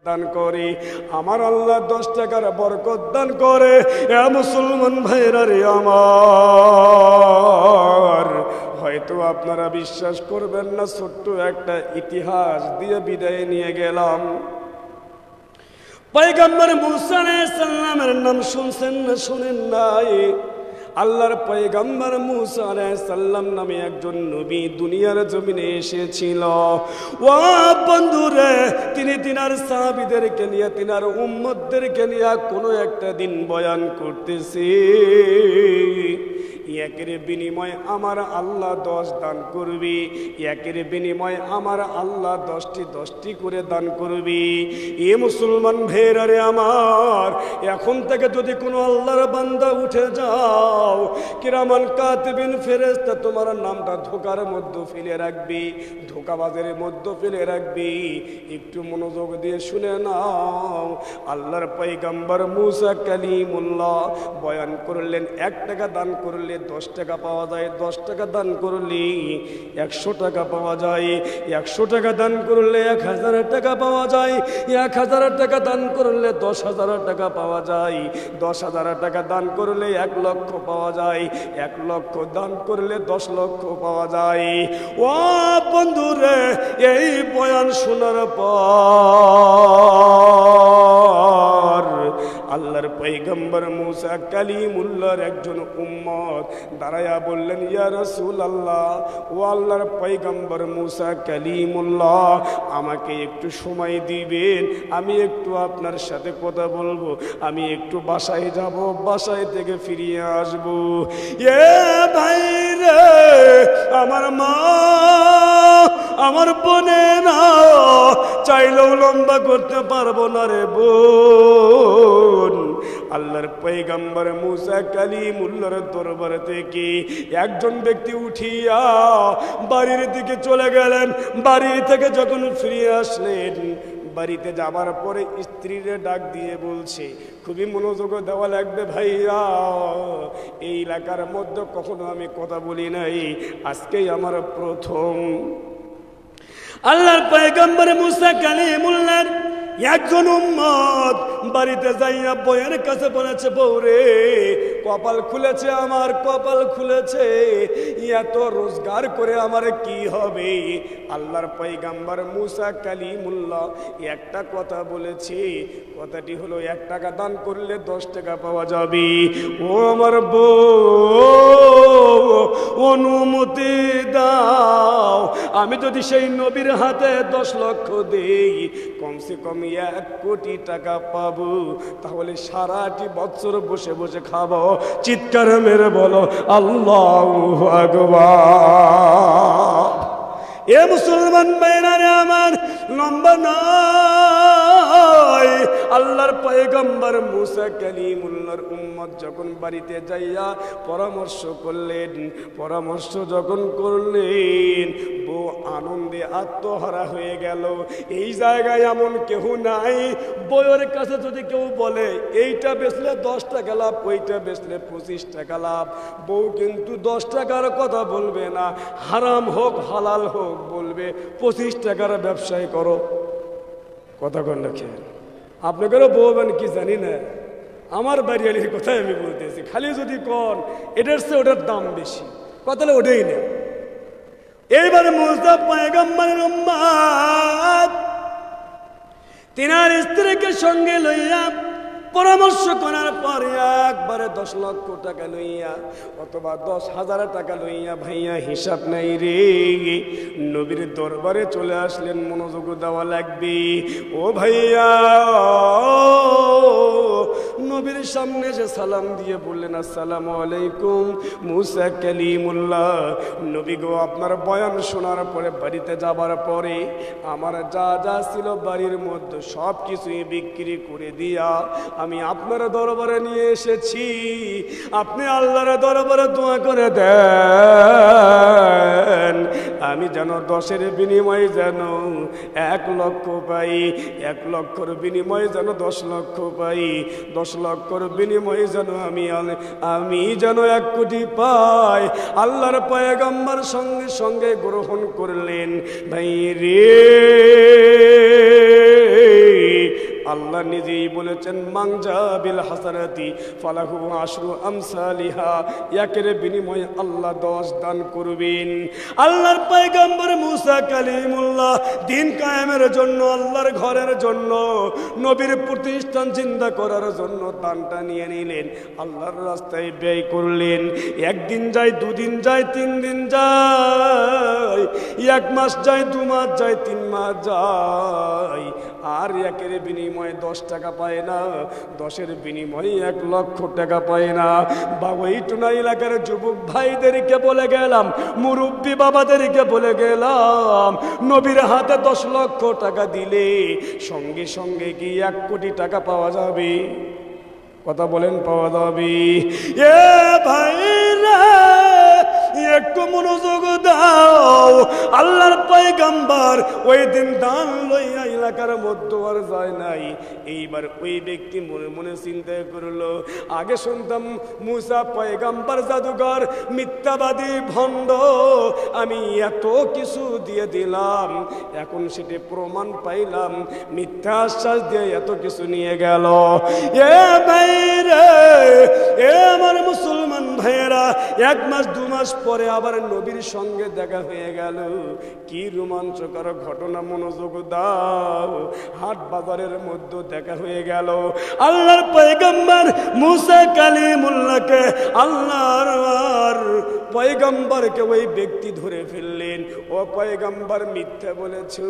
দান করে, আমার আল্লাহ 10 টাকার বরকত দান করে। এ মুসলমান ভাইরা রে আমার, হয়তো আপনারা বিশ্বাস করবেন না, ছোট্ট একটা ইতিহাস দিয়ে বিদায় নিয়ে গেলাম। পয়গম্বর মুসা আলাইহিস সালামের নাম শুনছেন না শুনেন নাই? আল্লাহর পয়গম্বর মুসা আলাইহিস সালাম নামে একজন নবী দুনিয়ার জমিনে এসেছিল। ও বন্ধুরে, তিনি তিনার সাহাবীদেরকে নিয়ে, তিনার উম্মতদেরকে নিয়ে কোনো একটা দিন বয়ান করতেছে, একের বিনিময়ে আমার আল্লাহ 10 দান করবি, একের বিনিময়ে আমার আল্লাহ 10টি করে দান করবি। এ মুসলমান ভাইরা রে আমার, এখন থেকে যদি কোনো আল্লাহর বান্দা উঠে যাও, কিরামান কাতিবিন ফেরেশতা তোমার নামটা ধোকার মধ্যে ফেলে রাখবি, ধোকাবাজের মধ্যে ফেলে রাখবি। একটু মনোযোগ দিয়ে শুনে নাও। আল্লাহর পয়গম্বর মুসা কালিমুল্লাহ বয়ান করলেন, 1 টাকা দান করলে 10 টাকা পাওয়া যায়, 10 টাকা দান করলে 100 টাকা পাওয়া যায়, 100 টাকা দান করলে 1000 টাকা পাওয়া যায়, 1000 টাকা দান করলে 10,000 টাকা পাওয়া যায়, 10,000 টাকা দান করলে 1 লক্ষ পাওয়া যায়, 1 লক্ষ দান করলে 10 লক্ষ পাওয়া যায়। ও বন্ধুরে, এই বয়ান শোনার পর আল্লাহর পয়গম্বর মুসা কালিমুল্লাহর একজন উম্মত দাঁড়ায়া বললেন, ইয়া রাসূলুল্লাহ, ও আল্লাহর পয়গম্বর মুসা কালিমুল্লাহ, আমাকে একটু সময় দিবেন, আমি একটু আপনার সাথে কথা বলবো, আমি একটু বাসায় যাব, বাসায় থেকে ফিরিয়ে আসব। এ ভাই রে, আমার মা, আমার বোনে না চাইলেও লম্বা করতে পারবো না রে বোন। আল্লাহর পয়গম্বর মুসা কালিমুল্লাহর দরবার থেকে একজন ব্যক্তি উঠিয়া বাড়ির দিকে চলে গেলেন। বাড়ি থেকে যখন ফিরে আসলেন, বাড়িতে যাবার পরে স্ত্রীরে ডাক দিয়ে বলছে, খুবই মনোযোগ দেওয়া লাগবে ভাইয়া, এই এলাকার মধ্যে কখনো আমি কথা বলি নাই, আজকেই আমার প্রথম। আল্লাহর পয়গম্বর মুসা কালিমুল্লাহর একজন উম্মত বাড়িতে যাইয়া বউয়ের কাছে বলেছে, বউরে কপাল খুলেছে, আমার কপাল খুলেছে, এত রোজগার করে আমার কি হবে? আল্লাহর পয়গম্বর মুসা কালিমুল্লাহ একটা কথা বলেছে, কথাটি হলো 1 টাকা দান করলে 10 টাকা পাওয়া যাবে। ও আমার বউ, অনুমতি দাও, আমি যদি সেই নবীর হাতে 10 লক্ষ দেই, কমসে কম 1 কোটি টাকা পাবো, তাহলে সারাটি বছর বসে বসে খাবো। চিৎকার মেরে বলো আল্লাহু আকবার। এ মুসলমান ভাইরা রে আমার, লম্বা নয়, আল্লাহর পয়গম্বর মুসা কালিমুল্লাহর উম্মত যখন বাড়িতে যাইয়া পরামর্শ করলেন, পরামর্শ যখন করলেন, বউ আনন্দে আত্মহারা হয়ে গেল। এই জায়গায় এমন কেউ নাই, বউয়ের কাছে যদি কেউ বলে এইটা বেচলে 10 টাকা লাভ, ওইটা বেচলে 25 টাকা লাভ, বউ কিন্তু 10 টাকার কথা বলবে না, হারাম হোক হালাল হোক বলবে 25 টাকার ব্যবসায় করো। কথা কন না খেয়ে আপনাদেরও বলবেন কি জানি না, আমার বাড়িয়ালির কথাই আমি বলতেছি, খালি যদি কন এটার চেয়ে ওটার দাম বেশি, কথা ওটাই না। এইবারে মুসা পয়গম্বরের উম্মত তিনার স্ত্রীকে সঙ্গে লইয়া পরামর্শ করার পর একবারে 10 লক্ষ টাকা লইয়া অথবা 10,000 টাকা লইয়া, ভাইয়া হিসাব নাই রে, নবীর দরবারে চলে আসলেন। মনোযোগ দেওয়া লাগবে ও ভাইয়া। নবীর সামনে এসে সালাম দিয়ে বললেন, আসসালামু আলাইকুম মুসা কালিমুল্লাহ। নবী গো, আপনার বয়ান শোনার পরে বাড়িতে যাবার পরে আমার যা যা ছিল বাড়ির মধ্যে সব কিছুই বিক্রি করে দিয়া আমি আপনার দরবারে নিয়ে এসেছি। আপনি আল্লাহর দরবারে দোয়া করে দেন, আমি যেন 10-এর বিনিময়ে যেন 1 লক্ষ পাই, 1 লক্ষর বিনিময়ে যেন 10 লক্ষ পাই, 10 লক্ষর বিনিময়ে যেন আমি যেন 1 কোটি পাই। আল্লাহর পয়গম্বর সঙ্গে সঙ্গে গ্রহণ করলেন। ভাই রে, আল্লাহ নিজেই বলেছেন মাংজা বিল হাসানাতি ফালাহু আশরু আমসালিহা, একের বিনিময়ে আল্লাহ 10 দান করবেন। আল্লাহর পয়গম্বর মুসা কালিমুল্লাহ দিন কায়েমের জন্য, আল্লাহর ঘরের জন্য, নবীর প্রতিষ্ঠান জিন্দা করার জন্য দানটা নিয়ে নিলেন, আল্লাহর রাস্তায় ব্যয় করলেন। একদিন যায়, দুদিন যায়, 3 দিন যায়, 1 মাস যায়, 2 মাস যায়, 3 মাস যায়, আর একের বিনিময়ে 10 টাকা পায় না, 10-এর বিনিময়ে 1 লক্ষ টাকা পায় না। বাবুইটুনা এলাকার যুবক ভাইদেরকে বলে গেলাম, মুরব্বী বাবাদেরকে বলে গেলাম, নবীর হাতে 10 লক্ষ টাকা দিলে সঙ্গে সঙ্গে কি 1 কোটি টাকা পাওয়া যাবে? কথা বলেন, পাওয়া যাবে? এ ভাইরা একটু মনোযোগ দাও। আল্লাহর পয়গম্বর ওই দিন দান লইয়া এলাকার মধ্যে আর যায় নাই। এইবার ওই ব্যক্তি মনে মনে চিন্তা করলো, আগে শুনতাম মুসা পয়গম্বর জাদুঘর, মিথ্যাবাদী, ভণ্ড, আমি এত কিছু দিয়ে দিলাম, এখন সেটা প্রমাণ পাইলাম, মিথ্যা আশ্বাস দিয়ে এত কিছু নিয়ে গেল। এ ভাইরে, এ আমার মুসলমান ভাইয়েরা, 1 মাস 2 মাস পরে আবার নবীর সঙ্গে দেখা হয়ে গেল। কি রোমাঞ্চকর ঘটনা, মনোযোগ দাও। হাট বাজারের মধ্যে দেখা হয়ে গেল। আল্লাহর পয়গম্বর মুসা কালিমুল্লাহকে, আল্লাহর পয়গম্বরকে ওই ব্যক্তি ধরে ফেললেন। ও পয়গম্বর, মিথ্যা বলেছো,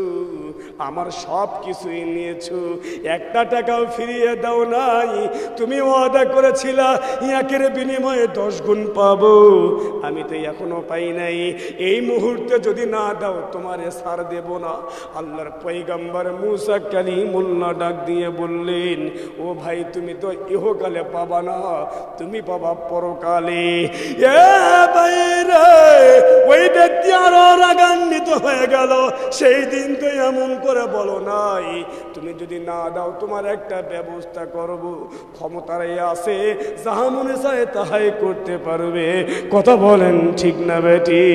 আমার সব কিছুই নিয়েছো, 1 টাকাও ফিরিয়ে দাও নাই। তুমি ওয়াদা করেছিলা 1-এর বিনিময়ে 10 গুণ পাবো, আমি তো এখনো পাই নাই। এই মুহূর্তে যদি না দাও তোমারে ছাড় দেব না। আল্লাহর পয়গম্বর মুসা কালিমুল্লাহ ডাক দিয়ে বললেন, ও ভাই, তুমি তো ইহকালে পাবা না, তুমি পাবা পরকালে। এ ভাই রে, ওই ব্যক্তি আরো রাগান্বিত হয়ে গেল। সেই দিন তো এমন করে বলো নাই, তুমি যদি না দাও তোমার একটা ব্যবস্থা করব, ক্ষমতার আছে, যাহা মনে চায় তাহাই করতে পারবে। কথা বলেন ঠিক না বেটি?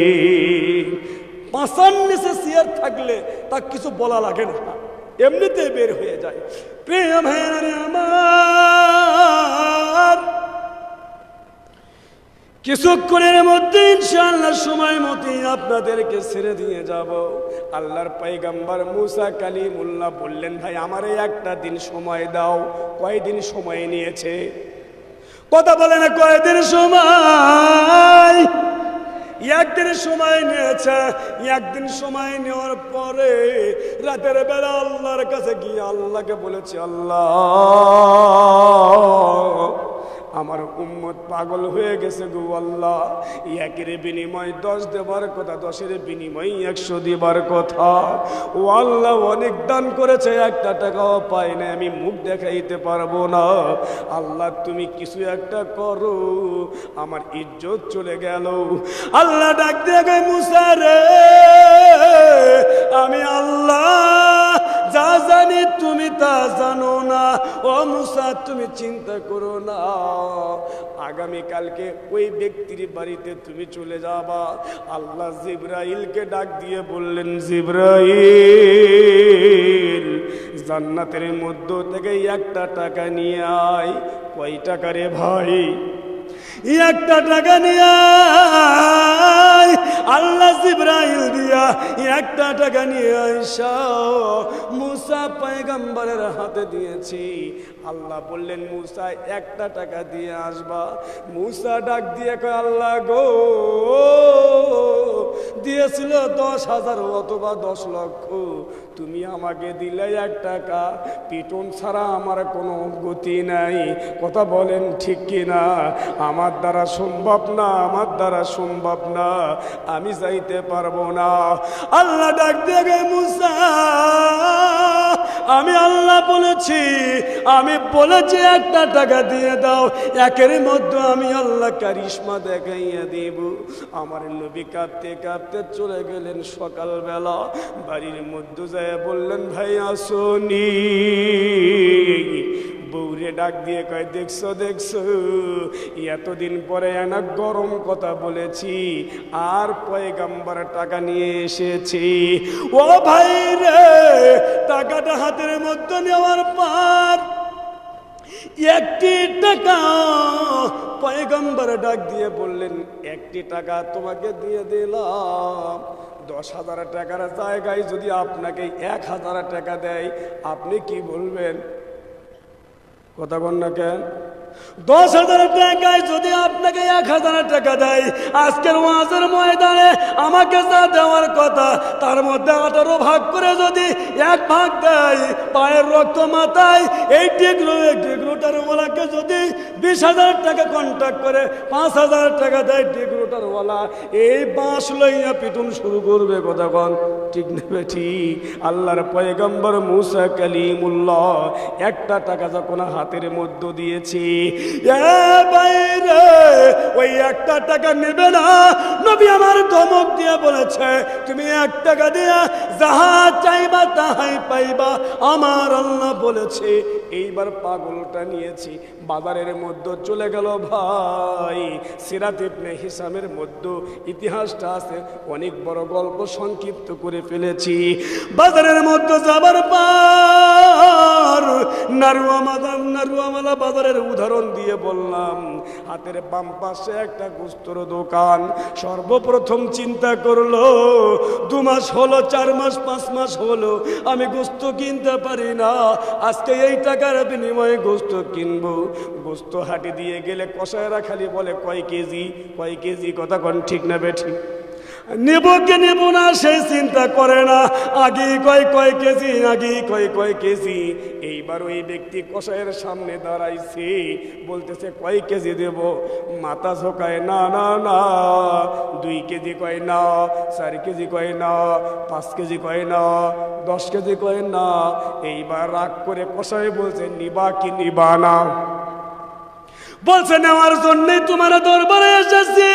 পাঁচার নিচে চেয়ার থাকলে তা কিছু বলা লাগে না, এমনিতে বের হয়ে যায়। প্রিয় ভাইরা আমার, কিছুক্ষণের মধ্যে ইনশাআল্লাহ সময় মতোই আপনাদেরকে ছেড়ে দিয়ে যাব। আল্লাহর পয়গম্বর মুসা কালিমুল্লাহ বললেন, ভাই আমারে একটা দিন সময় দাও। কয়দিন সময় নিয়েছে? কথা বলে না, কয়দিন সময়? 1 দিন সময় নিয়েছে। 1 দিন সময় নেওয়ার পরে রাতের বেলা আল্লাহর কাছে গিয়ে আল্লাহকে বলেছে, আল্লাহ, আমার উম্মত পাগল হয়ে গেছে গো আল্লাহ, 1-এর বিনিময়ে 10 দেবার কথা, 10-এর বিনিময়ে 100 দিবার কথা। ও আল্লাহ, অনেক দান করেছে, 1 টাকাও পাই না, আমি মুখ দেখাইতে পারবো না। আল্লাহ, তুমি কিছু একটা করো, আমার ইজ্জত চলে গেল। আল্লাহ ডাক দিয়ে গে, মুসা রে, আমি আল্লাহ যা জানি তুমি তা জানো না। ও মুসা, তুমি চিন্তা করো না, আগামীকালকে ওই ব্যক্তির বাড়িতে তুমি চলে যাবা। আল্লাহ জিবরাইলকে ডাক দিয়ে বললেন, জিবরাইল, জান্নাতের মধ্য থেকে 1 টাকা নিয়ে আয়। কয় টাকা রে ভাই? 1 টাকা নিয়ে আয়। আল্লাহ জিবরাইল দিয়া 1 টাকা নিয়ে আইসা মুসা পয়গম্বরের হাতে দিয়েছি। আল্লাহ বললেন, মুসা 1 টাকা দিয়ে আসবা। মুসা ডাক দিয়ে কয়, আল্লাহ গো, দিয়েছিল 10,000 অথবা 10 লক্ষ, তুমি আমাকে দিলে 1 টাকা, পিটন ছাড়া আমার কোনো গতি নাই। কথা বলেন ঠিক কিনা? আমার দ্বারা সম্ভব না, আমার দ্বারা সম্ভব না, আমি যাইতে পারবো না। আল্লাহ ডাক দিয়ে গে, মুসা, আমি আল্লাহ বলেছি, আমি বলেছি 1 টাকা দিয়ে দাও, 1-এর মধ্যে আমি আল্লাহ কারিশমা দেখাইয়া দেব। আমার নবী কাঁপতে কাঁপতে চলে গেলেন। সকালবেলা বাড়ির মধ্যে যায় বললেন, ভাই আসনি, বউরে ডাক দিয়ে কয়, দেখছো দেখছো, এতদিন পরে একটা গরম কথা বলেছি আর পয়গম্বর টাকা নিয়ে এসেছি। ও ভাই রে, টাকাটা হাতের মধ্যে নেওয়ার পর একটি টাকা পয়গম্বর ডাক দিয়ে বললেন, একটি টাকা তোমাকে দিয়ে দিলাম। 10,000 টাকার জায়গায় যদি আপনাকে 1,000 টাকা দেয়, আপনি কি বলবেন? কথা বল না কেন? 10,000 টাকায় যদি আপনাকে 1,000 টাকা দেয়, আজকের ওয়াজের ময়দানে আমাকে যা দেওয়ার কথা তার মধ্যে 18 ভাগ করে যদি 1 ভাগ দেয়, পায়ের রক্ত মাথায় এই টিকরোটার ওয়ালাকে যদি 20,000 টাকা কন্ট্যাক্ট করে 5,000 টাকা দেয়, টিকরোটার ওয়ালা এই বাঁশ লইয়া পিটুন শুরু করবে। কথা কন ঠিক নেবে? ঠিক। আল্লাহর পয়গম্বর মুসা কালিমুল্লাহ একটা টাকা যখন হাতের মধ্যে দিয়েছি, ওই 1 টাকা নেবে না। নবী আমার ধমক দিয়ে বলেছে, তুমি 1 টাকা দিয়া যাহা চাইবা তাহাই পাইবা, আমার আল্লাহ বলেছে। এইবার পাগলটা নিয়েছি, বাজারের মধ্যে চলে গেল। ভাই, সিরাত ইবনে হিসামের মধ্যে ইতিহাসটা আছে, অনেক বড় গল্প সংক্ষিপ্ত করে ফেলেছি। বাজারের মধ্যে যাবার পর নারুয়ামালা বাজারের উদাহরণ দিয়ে বললাম, হাতের বাম পাশে একটা গোস্তর দোকান। সর্বপ্রথম চিন্তা করলো, 2 মাস হলো, 4 মাস 5 মাস হলো আমি গোস্ত কিনতে পারি না, আজকে এই টাকার বিনিময়ে গোস্ত কিনবো। গোস্ত হাটে দিয়ে গেলে কসাইরা খালি বলে, কয় কেজি কয় কেজি। কথা কোন ঠিক না বেঠিক? নেব কে নেব না সেই চিন্তা করে না, আগেই কয় কেজি, আগেই কয় কেজি। এইবার ওই ব্যক্তি কসাইয়ের সামনে দাঁড়াইছে, বলতেছে কয় কেজি দেব? মাথা ঝোঁকায়, না না না। 2 কেজি কয় না, 4 কেজি কয় না, 5 কেজি কয় না, 10 কেজি কয় না। এইবার রাগ করে কসাই বলছে, নিবা কি নিবা না? বলছে, নেওয়ার জন্যই তোমার দরবারে এসেছি,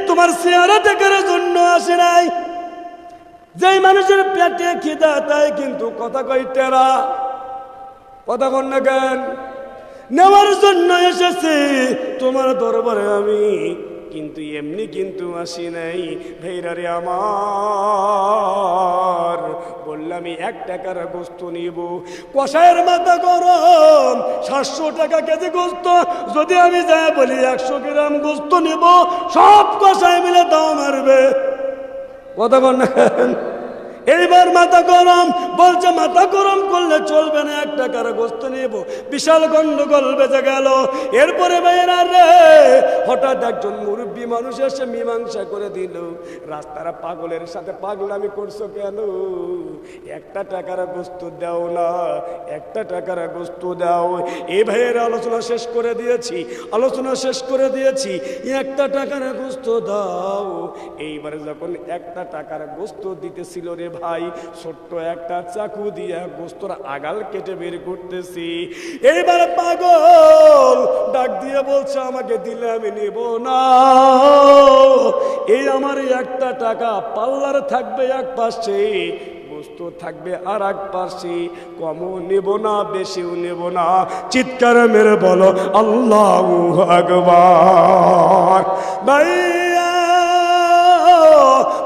তোমার চেহারা দেখার জন্য আসে নাই। যেই মানুষের পেটে খিদা তাই কিন্তু কথা কয় টেরা। কথা কন না কেন? নেওয়ার জন্য এসেছি তোমার দরবারে আমি, কিন্তু এমনি কিন্তু আসি নাই। ভাইরারে আমার, বললাম 1 টাকার গোস্ত নিব। কষায়ের মাথা গরম, 700 টাকা কেজি গোস্ত। যদি আমি যাই বলি 100 গ্রাম গোস্ত নিব, সব কষায় মিলে দাও মারবে। কথা বল না। এইবার মাথা গরম, বলছে মাথা গরম করলে চলবে না, 1 টাকার গোস্ত নিব। বিশাল গন্ডগোল বেজে গেল। এরপরে ভাইয়েরা রে, হঠাৎ একজন মুরব্বী মানুষ এসে মীমাংসা করে দিল, রাস্তার পাগলের সাথে পাগলামি করছো কেন? 1 টাকার গোস্ত দাও না, 1 টাকার গোস্ত দাও। এই ভাইয়ের আলোচনা শেষ করে দিয়েছি, 1 টাকার গোস্ত দাও। এইবার যখন 1 টাকার গোস্ত দিতেছিল রে ভাই, ছোট্ট একটা চাকু দিয়া গোস্তর আগাল কেটে বের করতেছি। এইবার পাগল ডাক দিয়ে বলছে, আমাকে দিলে আমি নেব না। এই আমার 1 টাকা পাল্লার থাকবে এক পাশে, গোস্ত থাকবে আর এক পাশে, কমও নেব না বেশিও নেব না। চিৎকার মেরে বলো আল্লাহু আকবার। ভাইয়া,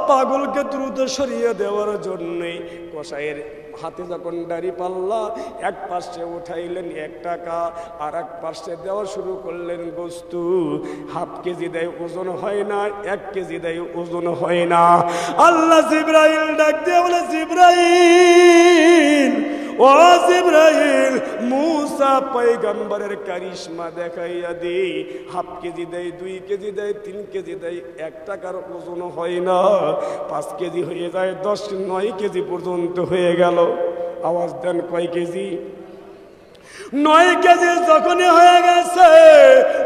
পাগলকে দ্রুত সরিয়ে দেওয়ার জন্যে কসাইয়ের হাতে যখন দাড়ি পাল্লা, এক পাশে উঠাইলেন 1 টাকা, আর এক পাশে দেওয়া শুরু করলেন গোস্ত। হাফ কেজি দেয় ওজন হয় না, 1 কেজি দেয় ওজন হয় না। আল্লাহ জিবরাইল ডাক দিয়ে বলে, জিবরাইল, ও জিবরাইল, মুসা পয়গম্বরের কারিশমা দেখাইয়া দে। হাফ কেজি দেয়, 2 কেজি দেয়, 3 কেজি দেয়, 1 টাকার ওজন হয় না। 5 কেজি হয়ে যায়, 10, 9 কেজি পর্যন্ত হয়ে গেল। আওয়াজ দেন, কয় কেজি? 9 কেজি যখনই হয়ে গেছে,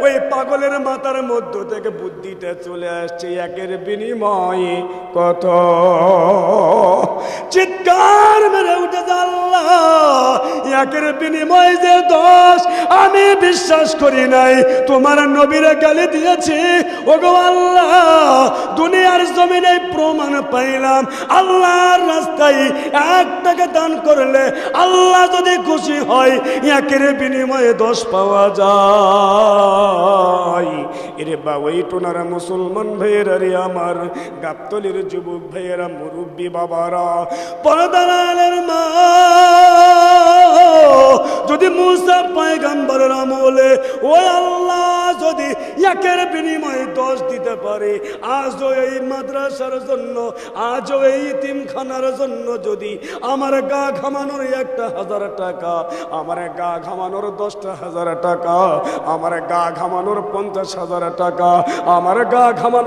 ওই পাগলের মাথার মধ্য থেকে বুদ্ধিটা চলে আসছে, 1-এর বিনিময়ে কত? চিৎকার মেরে উঠেছে, আল্লাহ, 1-এর বিনিময়ে যে 10, আমি বিশ্বাস করি নাই। তোমার নবীরা গালি দিয়েছি, ওগো আল্লাহ, দুনিয়ার জমিনে প্রমাণ পাইলাম, আল্লাহর রাস্তায় 1 টাকা দান করলে আল্লাহ যদি খুশি হয়, একের বিনিময়ে 10 পাওয়া যায়। এরে বাবা, এই টোনারা মুসলমান ভাইয়েরা রে আমার, গাবতলির যুবক ভাইয়েরা, মুরব্বী বাবারা, পর্দার মা, যদি মুসা পয়গম্বরের আমলে ওই আল্লাহ যদি একের বিনিময়ে 10 দিতে পারে, আজও এই মাদ্রাসার জন্য, আজও এই ইতিমখানার জন্য যদি আমার গা ঘামানোর 1,000 টাকা, আমার গা ঘামানোর 10,000 টাকা, আমার গা ঘামানোর 50,000 টাকা, আমার গা ঘামানোর